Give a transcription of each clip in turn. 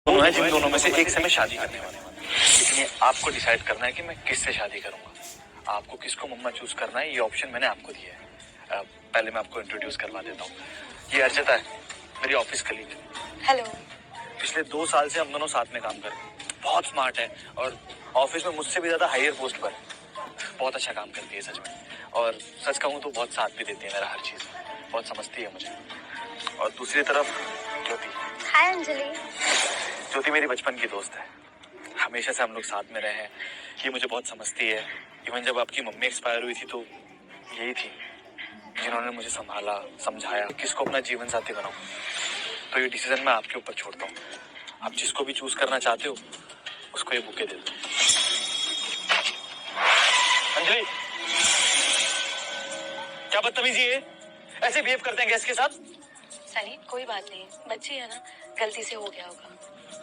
दोनों है जिन दोनों में से एक से मैं शादी करने वाला हूँ। लेकिन आपको डिसाइड करना है कि मैं किससे शादी करूंगा। आपको किसको मम्मा चूज करना है, ये ऑप्शन मैंने आपको दिया है। पहले मैं आपको इंट्रोड्यूस करवा देता हूँ। ये अर्चिता है, मेरी ऑफिस कलीग। हेलो। पिछले 2 साल से हम दोनों साथ में काम कर रहे हैं। बहुत स्मार्ट है और ऑफिस में मुझसे भी ज्यादा हायर पोस्ट पर है। बहुत अच्छा काम करती है सच में, और सच कहूँ तो बहुत साथ भी देती है मेरा हर चीज। बहुत समझती है मुझे। और दूसरी तरफ ज्योति। हाय अंजलि। ज्योति मेरी बचपन की दोस्त है। हमेशा से हम लोग साथ में रहे हैं। ये मुझे बहुत समझती है। इवन जब आपकी मम्मी एक्सपायर हुई थी तो यही थी जिन्होंने मुझे संभाला, समझाया किसको अपना जीवन साथी बनाऊं। तो ये डिसीजन मैं आपके ऊपर छोड़ता हूँ। आप जिसको भी चूज करना चाहते हो उसको ये बुके दे दो। अंजलि, क्या बदतमीजी है, ऐसे बिहेव करते हैं गेस्ट के साथ। सनी कोई बात नहीं, बच्ची है ना, गलती से हो गया होगा।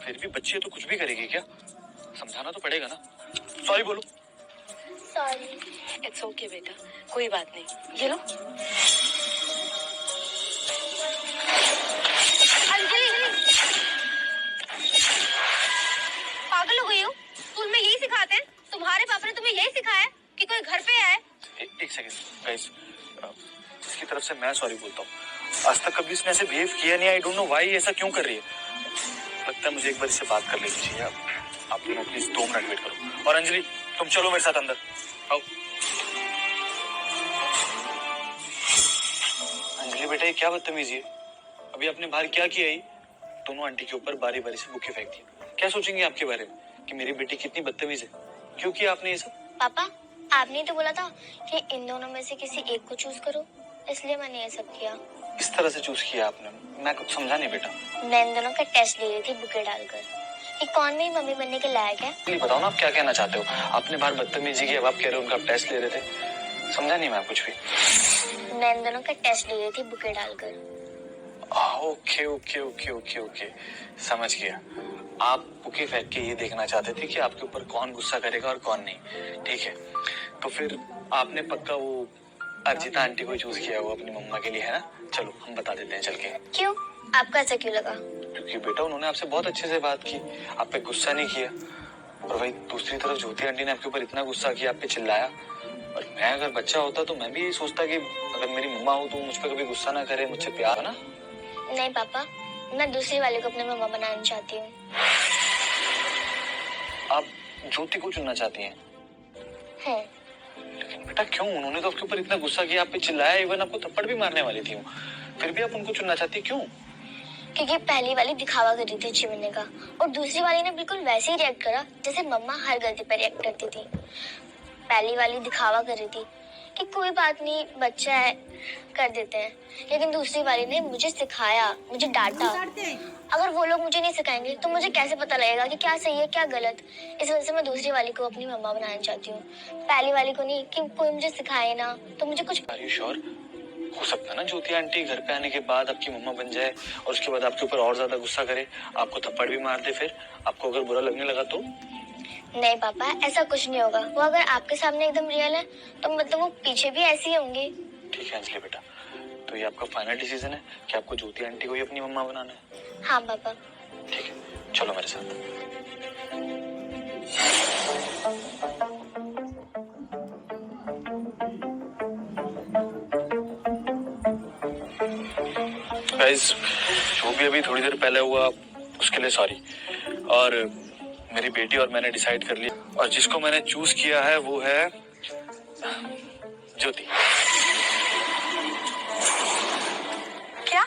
फिर भी बच्ची है तो कुछ भी करेगी क्या? समझाना तो पड़ेगा ना। सॉरी बोलो। सॉरी। इट्स ओके बेटा, कोई बात नहीं। ये लो। अंजलि, पागल हो गई हो? स्कूल में यही सिखाते हैं? तुम्हारे पापा ने तुम्हें यही सिखाया है कि कोई घर पे आए? एक सेकंड गाइस, इसकी तरफ से मैं सॉरी बोलता हूँ। आज तक कभी इसने ऐसे बिहेव किया नहीं। आई डोंट नो व्हाई ऐसा क्यों कर रही है। लगता है मुझे एक बार इससे बात कर लेनी चाहिए। आप दोनों प्लीज 2 मिनट वेट करो। और अंजलि, तुम चलो मेरे साथ अंदर आओ। अंजलि बेटा, ये क्या बदतमीजी है? अभी आपने बाहर क्या किया ही? दोनों आंटी के ऊपर बारी बारी से बुके फेंक दी। क्या सोचेंगे आपके बारे में कि मेरी बेटी कितनी बदतमीज है? क्यों किया आपने ये सब? पापा, आपने तो बोला था कि इन दोनों में से किसी एक को चूज करो, इसलिए मैंने ये सब किया। इस तरह से चूज किया आपने? मैं कुछ समझा नहीं बेटा। मैं इन दोनों का टेस्ट ले रही थी बुके डालकर कि कौन मेरी मम्मी बनने के लायक है। नहीं, बताओ ना आप क्या कहना चाहते हो। आपने बाहर बदतमीजी की, अब आप कह रहे हो उनका टेस्ट ले रहे थे। समझा नहीं मैं कुछ भी। मैं इन दोनों का टेस्ट ले रही थी बुके डालकर। Okay okay okay okay okay, समझ गया। आप बुके फेंक के ये देखना चाहते थे कि आपके ऊपर कौन गुस्सा करेगा और कौन नहीं। ठीक है, तो फिर आपने पक्का वो अर्चिता आंटी को चूज किया वो अपनी मम्मा के लिए, है ना? चलो हम बता देते हैं चल के। क्यों? आपको ऐसा क्यों लगा? क्योंकि बेटा उन्होंने आपसे बहुत अच्छे से बात की, आप पे गुस्सा नहीं किया। और वही दूसरी तरफ ज्योति आंटी ने आपके ऊपर इतना गुस्सा किया, आप पे चिल्लाया। और मैं अगर बच्चा होता तो मैं भी यही सोचता कि अगर मेरी मम्मा हो तो मुझ पर कभी गुस्सा ना करे, मुझसे प्यार है ना। नहीं पापा, मैं दूसरी वाले को अपनी मम्मा बनाना चाहती हूँ। आप ज्योति को चुनना चाहती हैं? लेकिन बेटा क्यों? उन्होंने तो आपके ऊपर इतना गुस्सा किया, आप पे चिल्लाया, इवन आपको थप्पड़ भी मारने वाली थी। फिर भी आप उनको चुनना चाहती, क्यों? क्योंकि पहली वाली दिखावा कर रही थी अच्छी बनने का, और दूसरी वाली ने बिल्कुल वैसे ही रिएक्ट करा जैसे मम्मा हर गलती पर रिएक्ट करती थी। पहली वाली दिखावा कर रही थी कि कोई बात नहीं, बच्चा है, कर देते हैं। लेकिन दूसरी वाली ने मुझे सिखाया, मुझे डांटा। अगर वो लोग मुझे नहीं सिखाएंगे तो मुझे कैसे पता लगेगा कि क्या सही है क्या गलत? इस वजह से मैं दूसरी वाली को अपनी मम्मा बनाना चाहती हूँ, पहली वाली को नहीं, कि कोई मुझे सिखाए ना तो मुझे कुछ। Are you sure? हो सकता है ना ज्योति आंटी घर पे आने के बाद आपकी मम्मा बन जाए और उसके बाद आपके ऊपर और ज्यादा गुस्सा करे, आपको थप्पड़ भी मार दे। फिर आपको अगर बुरा लगने लगा तो? नहीं पापा, ऐसा कुछ नहीं होगा। वो अगर आपके सामने एकदम रियल है तो मतलब वो पीछे भी ऐसी होंगी। ठीक है अंजलि बेटा, तो ये आपका फाइनल डिसीजन है कि आपको ज्योति आंटी को ही अपनी मम्मा बनाना है? हाँ पापा। ठीक है, चलो मेरे साथ। गाइस, जो भी अभी थोड़ी देर पहले हुआ उसके लिए सॉरी। और मेरी बेटी और मैंने डिसाइड कर लिया, और जिसको मैंने चूज किया है वो है ज्योति। क्या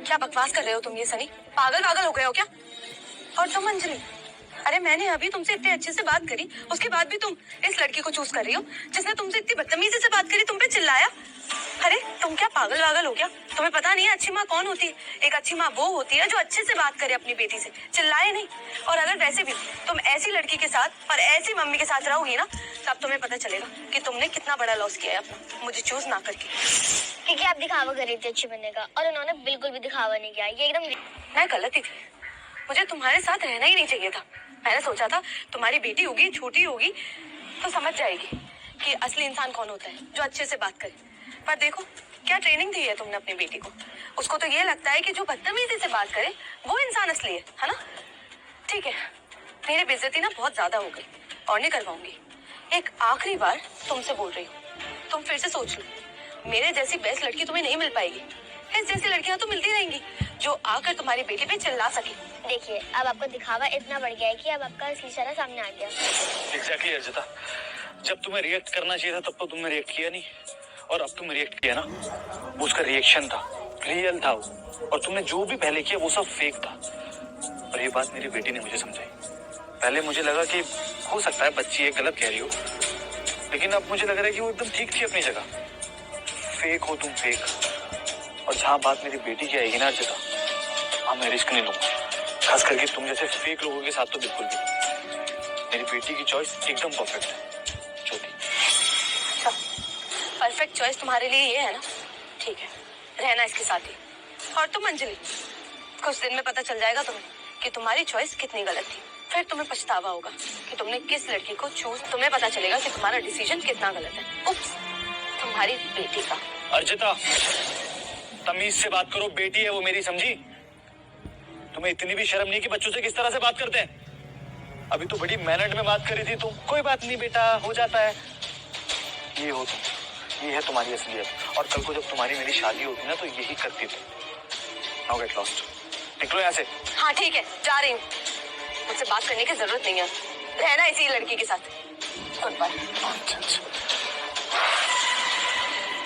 क्या बकवास कर रहे हो तुम? ये सनी पागल पागल हो गए हो क्या? और तुम अंजलि, अरे मैंने अभी तुमसे इतने अच्छे से बात करी, उसके बाद भी तुम इस लड़की को चूज कर रही हो जिसने तुमसे इतनी बदतमीजी से बात करी, तुम पे चिल्लाया। अरे तुम क्या पागल वागल हो गया? तुम्हें पता नहीं है अच्छी माँ कौन होती है? एक अच्छी माँ वो होती है जो अच्छे से बात करे अपनी बेटी से, चिल्लाए नहीं। और अगर वैसे भी तुम ऐसी लड़की के साथ और ऐसी मम्मी के साथ रहोगी ना, तब तुम्हें पता चलेगा कि तुमने कितना बड़ा लॉस किया है अपना, मुझे चूज ना करके। क्योंकि आप दिखावा कर रही थी अच्छी बनने का, और उन्होंने बिल्कुल भी दिखावा नहीं किया। ये एकदम मैं गलत ही थी, मुझे तुम्हारे साथ रहना ही नहीं चाहिए था। मैंने सोचा था तुम्हारी बेटी होगी, छोटी होगी, तो समझ जाएगी कि असली इंसान कौन होता है, जो अच्छे से बात करे। पर देखो क्या ट्रेनिंग दी है तुमने अपनी बेटी को? उसको तो ये लगता है कि जो बदतमीजी से बात करे वो इंसान असली है ना? ठीक है, मेरी बेइज्जती ना बहुत ज्यादा हो गई और नहीं करवाऊंगी। एक आखिरी बार तुमसे बोल रही हूँ, तुम फिर से सोच लो, मेरे जैसी बेस्ट लड़की तुम्हें नहीं मिल पाएगी। इस जैसी लड़कियां तो मिलती रहेंगी जो आकर तुम्हारी बेटी पे चिल्ला सके। देखिए, अब आपका दिखावा इतना बढ़ गया है कि अब आपका असली चेहरा सामने आ गया। एग्जैक्टली अर्जिता, जब तुम्हें रिएक्ट करना चाहिए था तब तो तुमने रिएक्ट किया नहीं, और अब तुमने रिएक्ट किया ना, वो उसका रिएक्शन था, रियल था वो, और तुमने जो भी पहले किया वो सब फेक था। और ये बात मेरी बेटी ने मुझे समझाई। पहले मुझे लगा कि हो सकता है बच्ची ये गलत कह रही हो, लेकिन अब मुझे लग रहा है कि वो एकदम ठीक थी अपनी जगह। फेक हो तुम, फेक। और जहाँ बात मेरी बेटी की आएगी ना अर्जिता, हाँ मैं रिस्क नहीं लूंगा, खास करके तुम जैसे फेक लोगों के साथ तो बिल्कुल भी। मेरी बेटी की चॉइस एकदम परफेक्ट है ज्योति। अच्छा, परफेक्ट चॉइस तुम्हारे लिए ये है ना? ठीक है, रहना इसके साथ ही। और तुम अंजलि, कुछ दिन में पता चल जाएगा तुम्हें कि तुम्हारी चॉइस कितनी गलत थी। फिर तुम्हें पछतावा होगा कि तुमने किस लड़की को चूज। तुम्हें पता चलेगा कि तुम्हारा डिसीजन कितना गलत है। उप्स, तुम्हारी बेटी का। अर्जिता, तमीज से बात करो, बेटी है वो मेरी, समझी? तुम्हें इतनी भी शर्म नहीं कि बच्चों से किस तरह से बात करते हैं? अभी तो बड़ी मैनर्ड में बात करी थी तुम। कोई बात नहीं बेटा, हो जाता है। ये हो तुम, ये है तुम्हारी असलियत। और कल को जब तुम्हारी मेरी शादी होती ना तो यही करती तुम। नाउ गेट लॉस्ट, निकलो यहाँ से। हाँ ठीक है, जा रही हूँ। मुझसे बात करने की जरूरत नहीं है, रहना इसी लड़की के साथ। Good bye.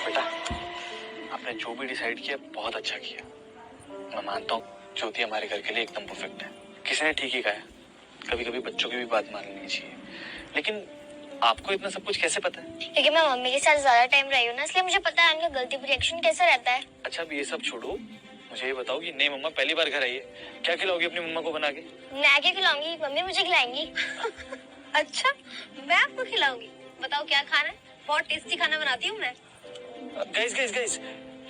बेटा, आपने जो भी डिसाइड किया बहुत अच्छा किया। मैं मानता हूँ ज्योति हमारे घर के लिए एकदम परफेक्ट है। किसी ने ठीक ही कहा है, कभी कभी बच्चों की भी बात मान लेनी चाहिए। लेकिन आपको इतना सब कुछ कैसे पता है? क्योंकि मैं मम्मी के साथ ज्यादा टाइम रही हूँ ना, इसलिए मुझे पता है उनका गलती पर रिएक्शन कैसा रहता है। अच्छा, अब ये सब छोड़ो, मुझे ये बताओ कि नई मम्मा पहली बार घर आई है, क्या खिलाओगी अपनी मम्मा को बना के? मैगी खिलाऊंगी, मम्मी मुझे खिलाएंगी। अच्छा, मैं आपको खिलाऊंगी? बताओ क्या खाना है? बहुत टेस्टी खाना बनाती हूँ मैं। गाइस गाइस गाइस,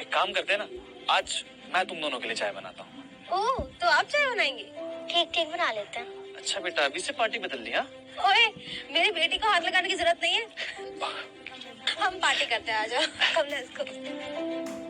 एक काम करते हैं ना, आज मैं तुम दोनों के लिए चाय बनाता हूँ। ओह, तो आप चाय बनाएंगे? ठीक ठीक बना लेते हैं। अच्छा बेटा, अभी से पार्टी बदल ली? हाँ, ओए, मेरी बेटी को हाथ लगाने की जरूरत नहीं है। हम पार्टी करते हैं, आ जाओ। कम ना इसको।